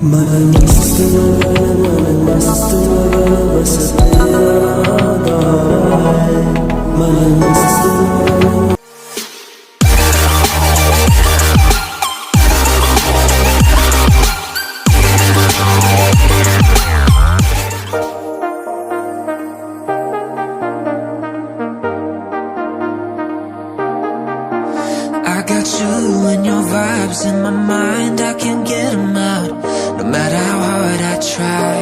I got you and your vibes in my mind, I can't get them out, no matter how hard I try.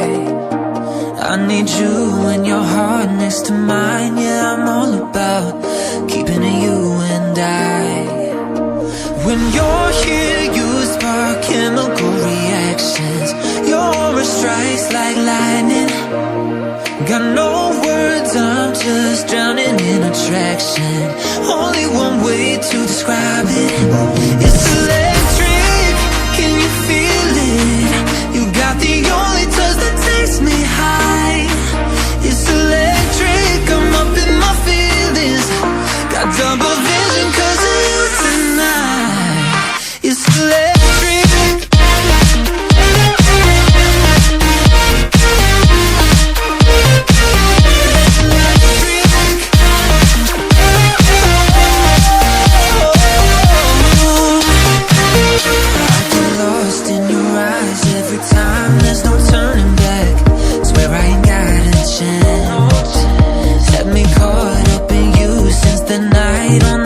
I need you and your heart next to mine, yeah, I'm all about keeping it you and I. When you're here, you spark chemical reactions, your aura strikes like lightning. Got no words, I'm just drowning in attraction. Only one way to describe it. It's electric, can you feel it? You got the only touch that takes me high. It's electric, I'm up in my feelings. Got double vision 'cause of you tonight. It's electric. On